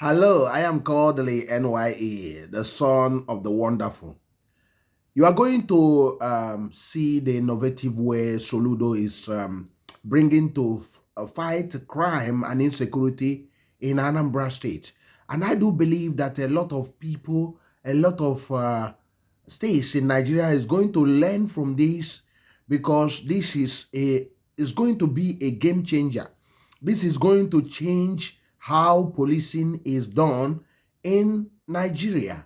Hello, I am Kodili-nye, the son of the wonderful. You are going to see the innovative way Soludo is bringing to fight crime and insecurity in Anambra State. And I do believe that a lot of people, a lot of states in Nigeria is going to learn from this because this is going to be a game changer. This is going to change how policing is done in Nigeria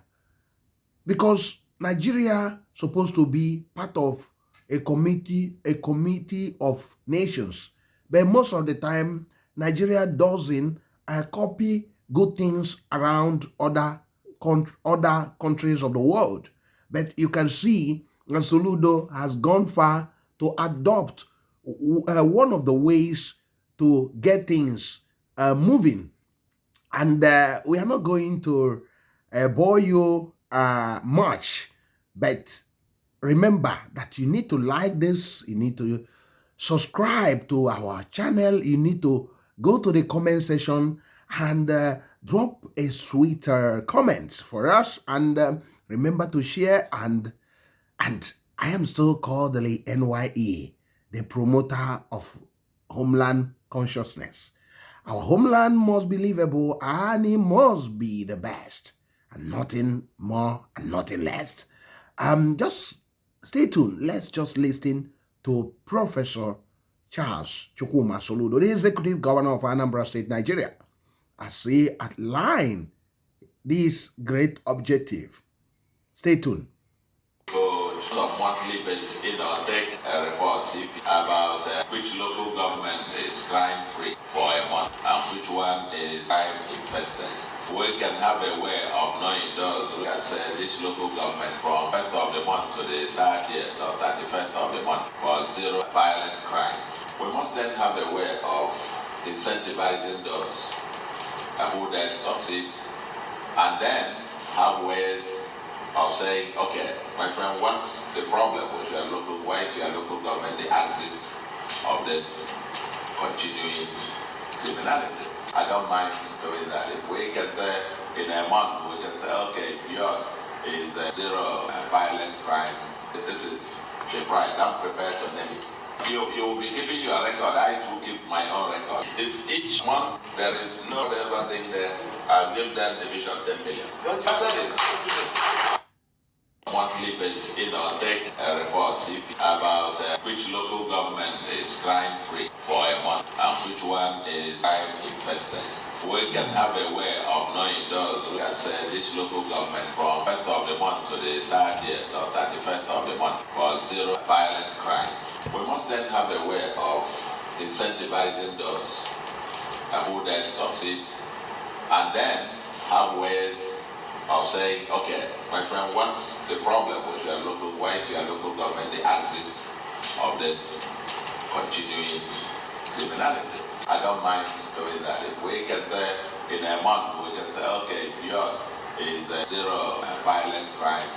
because Nigeria supposed to be part of a committee of nations, but most of the time Nigeria doesn't copy good things around other countries of the world. But you can see Soludo has gone far to adopt one of the ways to get things moving. And we are not going to bore you much, but remember that you need to like this, you need to subscribe to our channel, you need to go to the comment section and drop a sweet comment for us, and remember to share. And I am still called the NYE, the promoter of homeland consciousness. Our homeland must be livable and it must be the best, and nothing more and nothing less. Just stay tuned. Let's just listen to Professor Charles Chukwuma Soludo, the Executive Governor of Anambra State, Nigeria, as he outlined this great objective. Stay tuned. Some monthly basis, take a report about which local government is crime free for a month and which one is crime infested. We can have a way of knowing those. We can say this local government from 1st of the month to the 30th or 31st of the month was zero violent crime. We must then have a way of incentivizing those who then succeed, and then have ways of saying, okay, my friend, what's the problem with your local, why is your local government the axis of this continuing criminality? I don't mind doing that. If we can say in a month, we can say, okay, if yours is zero violent crime, this is the price. I'm prepared to name it. You will be keeping your record. I will keep my own record. If each month there is no ever thing there, I'll give them division 10 million. Don't you say it? Monthly basis, take a report about which local government is crime free for a month and which one is crime infested. We can have a way of knowing those. We can say this local government from 1st of the month to the 30th or 31st of the month was zero violent crime. We must then have a way of incentivizing those who then succeed, and then have ways of saying, okay, my friend, what's the problem with your local, why is your local government the axis of this continuing criminality? I don't mind doing that. If we can say in a month, we can say, okay, if yours is zero violent crime,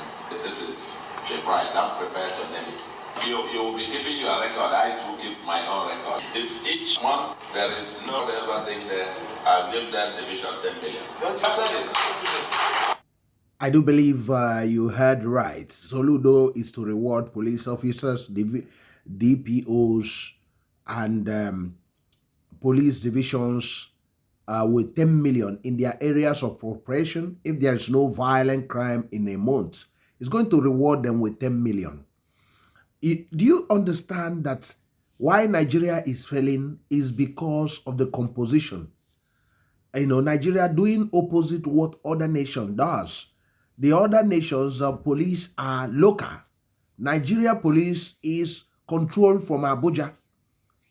this is the price. I'm prepared to name it. You will be keeping your record. I will keep my own record. If each month there is no ever thing there, I'll give them division 10 million. Don't you say it? I do believe you heard right. Soludo is to reward police officers, DPOs, and police divisions with 10 million in their areas of operation. If there is no violent crime in a month, it's going to reward them with 10 million. Do you understand that why Nigeria is failing is because of the composition? Nigeria doing opposite what other nation does. The other nations' police are local. Nigeria police is controlled from Abuja.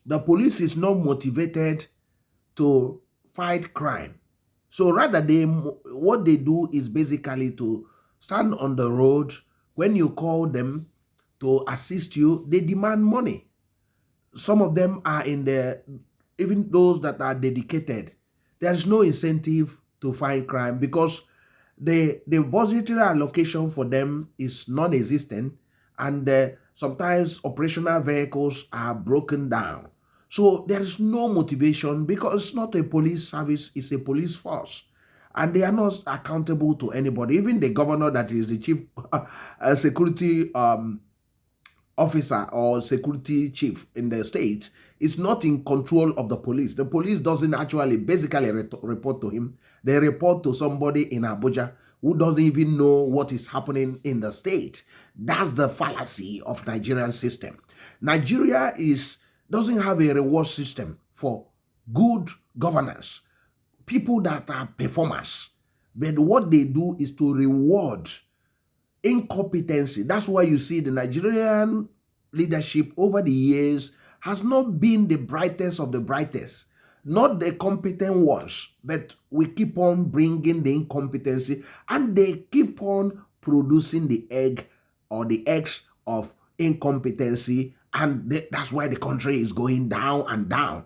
The police is not motivated to fight crime. So rather, what they do is basically to stand on the road. When you call them to assist you, they demand money. Some of them are even those that are dedicated, there is no incentive to fight crime because the budgetary allocation for them is non-existent, and sometimes operational vehicles are broken down. So there is no motivation because it's not a police service, it's a police force. and they are not accountable to anybody. Even the governor, that is the chief security officer or security chief in the state, is not in control of the police. The police doesn't actually basically report to him. They report to somebody in Abuja who doesn't even know what is happening in the state. That's the fallacy of Nigerian system. Nigeria doesn't have a reward system for good governance, people that are performers. But what they do is to reward incompetency. That's why you see the Nigerian leadership over the years has not been the brightest of the brightest, not the competent ones, but we keep on bringing the incompetency, and they keep on producing the egg or the eggs of incompetency, and that's why the country is going down and down.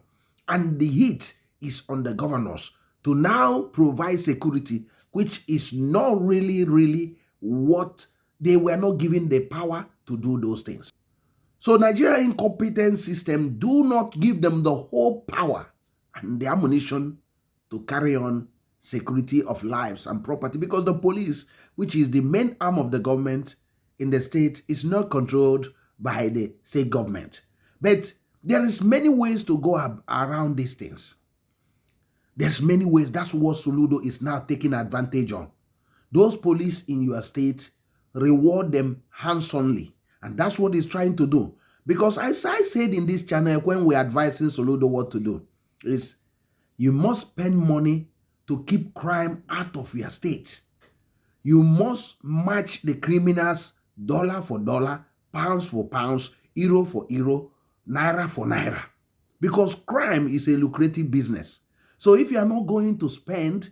And the heat is on the governors to now provide security, which is not really what they were not given the power to do those things. So Nigeria incompetent system do not give them the whole power and the ammunition to carry on security of lives and property, because the police, which is the main arm of the government in the state, is not controlled by the state government. But there is many ways to go around these things. There's many ways. That's what Soludo is now taking advantage on. Those police in your state, reward them handsomely. And that's what he's trying to do. Because as I said in this channel, when we're advising Soludo what to do, is you must spend money to keep crime out of your state. You must match the criminals dollar for dollar, pounds for pounds, euro for euro, naira for naira. Because crime is a lucrative business. So if you are not going to spend,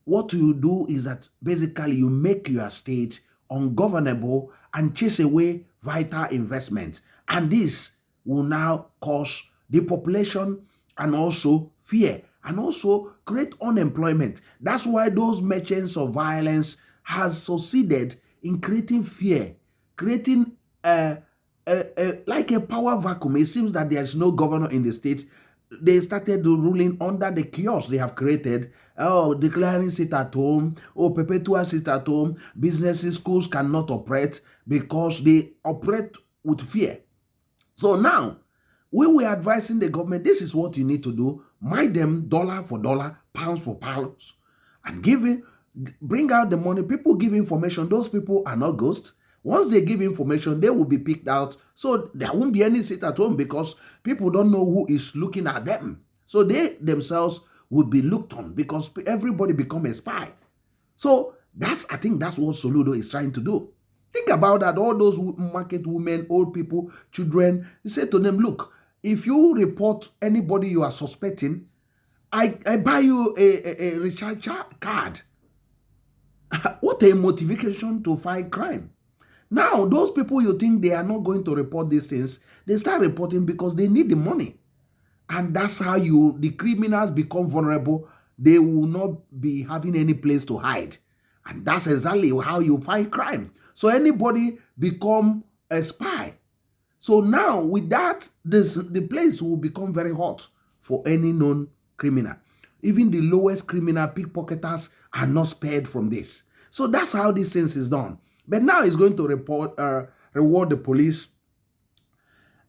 what you do is that basically you make your state ungovernable and chase away vital investment. And this will now cause depopulation and also fear and also create unemployment. That's why those merchants of violence has succeeded in creating fear, creating like a power vacuum. It seems that there's no governor in the state. They started ruling under the chaos they have created. Oh, declaring sit at home. Oh, perpetual sit at home. Businesses, schools cannot operate because they operate with fear. So now, we were advising the government, this is what you need to do. Mind them dollar for dollar, pounds for pounds. And bring out the money. People give information. Those people are not ghosts. Once they give information, they will be picked out. So there won't be any sit at home because people don't know who is looking at them. So they themselves would be looked on because everybody become a spy. So I think that's what Soludo is trying to do. Think about that. All those market women, old people, children, you say to them, look, if you report anybody you are suspecting, I buy you a recharge card. What a motivation to fight crime. Now, those people you think they are not going to report these things, they start reporting because they need the money. And that's how the criminals become vulnerable. They will not be having any place to hide. And that's exactly how you fight crime. So anybody become a spy. So now with that, the place will become very hot for any known criminal. Even the lowest criminal pickpocketers are not spared from this. So that's how this thing is done. But now it's going to reward the police.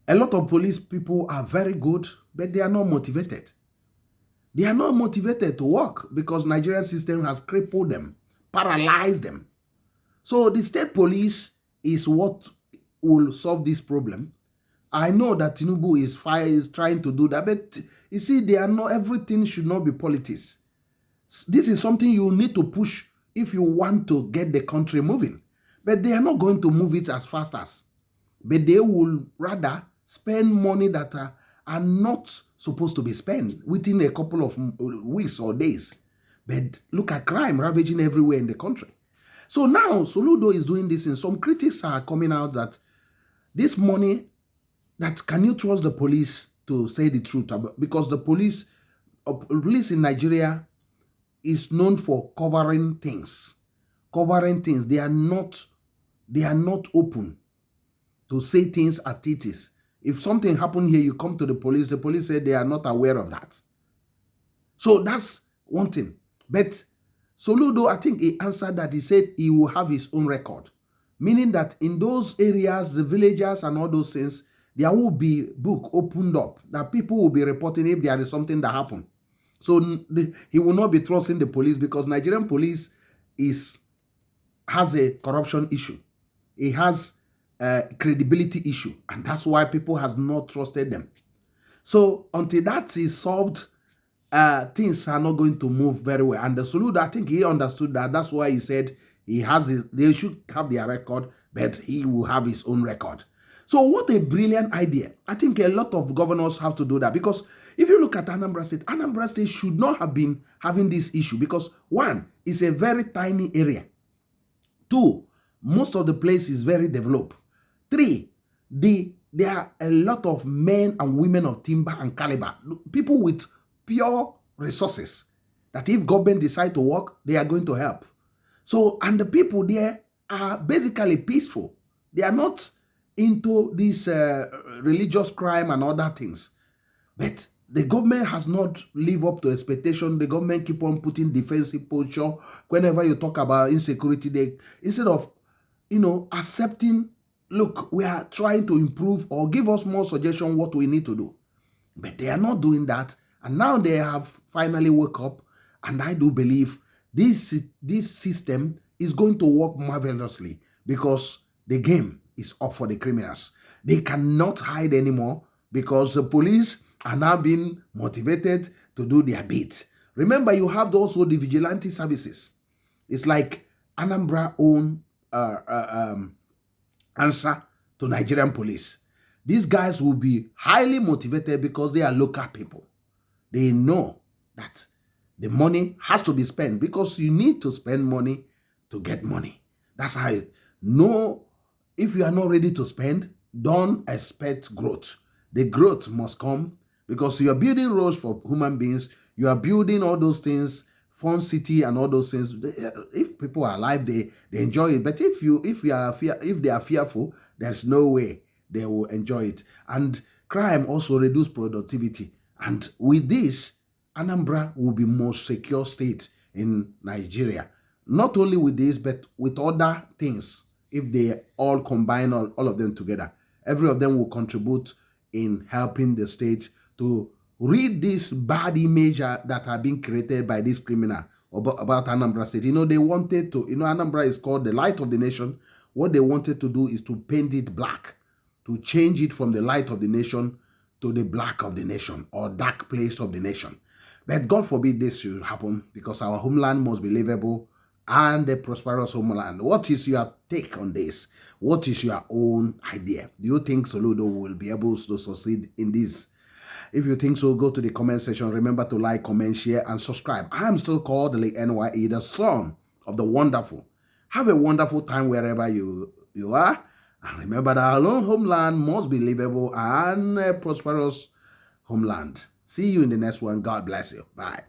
A lot of police people are very good, but they are not motivated. They are not motivated to work because Nigerian system has crippled them, paralyzed them. So the state police is what will solve this problem. I know that Tinubu is trying to do that, but you see, everything should not be politics. This is something you need to push if you want to get the country moving. But they are not going to move it as fast as. But they will rather spend money that are not supposed to be spent within a couple of weeks or days. But look at crime ravaging everywhere in the country. So now Soludo is doing this, and some critics are coming out that this money, that can you trust the police to say the truth? Because the police in Nigeria is known for covering things. They are not open to say things as it is. If something happened here, you come to the police say they are not aware of that. So that's one thing. But Soludo, I think he answered that. He said he will have his own record, meaning that in those areas, the villagers and all those things, there will be book opened up that people will be reporting if there is something that happened. So he will not be trusting the police, because Nigerian police has a corruption issue. It has a credibility issue, and that's why people has not trusted them. So until that is solved, things are not going to move very well. And the Soludo, I think he understood that. That's why he said they should have their record, but he will have his own record. So what a brilliant idea. I think a lot of governors have to do that, because if you look at Anambra State should not have been having this issue, because one, it's a very tiny area. Two, most of the place is very developed. Three, there are a lot of men and women of timber and caliber, people with pure resources, that if government decide to work, they are going to help. So, and the people there are basically peaceful. They are not into this religious crime and other things. But the government has not lived up to expectation. The government keep on putting defensive posture. Whenever you talk about insecurity, they, instead of, accepting, look, we are trying to improve, or give us more suggestion what we need to do. But they are not doing that. And now they have finally woke up. And I do believe this system is going to work marvelously, because the game is up for the criminals. They cannot hide anymore, because the police are now being motivated to do their bit. Remember, you have also the vigilante services. It's like Anambra own answer to Nigerian police. These guys will be highly motivated because they are local people. They know that the money has to be spent, because you need to spend money to get money. That's how it. No, if you are not ready to spend, don't expect growth. The growth must come, because you are building roads for human beings. You are building all those things, fun city and all those things. If people are alive, they enjoy it. But if they are fearful, there's no way they will enjoy it. And crime also reduce productivity. And with this, Anambra will be most secure state in Nigeria. Not only with this, but with other things. If they all combine all of them together, every of them will contribute in helping the state to rid this bad image that are being created by this criminal about Anambra State. They wanted to, Anambra is called the light of the nation. What they wanted to do is to paint it black, to change it from the light of the nation to the black of the nation, or dark place of the nation. But God forbid this should happen, because our homeland must be livable and a prosperous homeland. What is your take on this? What is your own idea? Do you think Soludo will be able to succeed in this? If you think so, go to the comment section. Remember to like, comment, share, and subscribe. I am still Kodili-nye, the son of the wonderful. Have a wonderful time wherever you are. And remember that our own homeland must be livable and a prosperous homeland. See you in the next one. God bless you. Bye.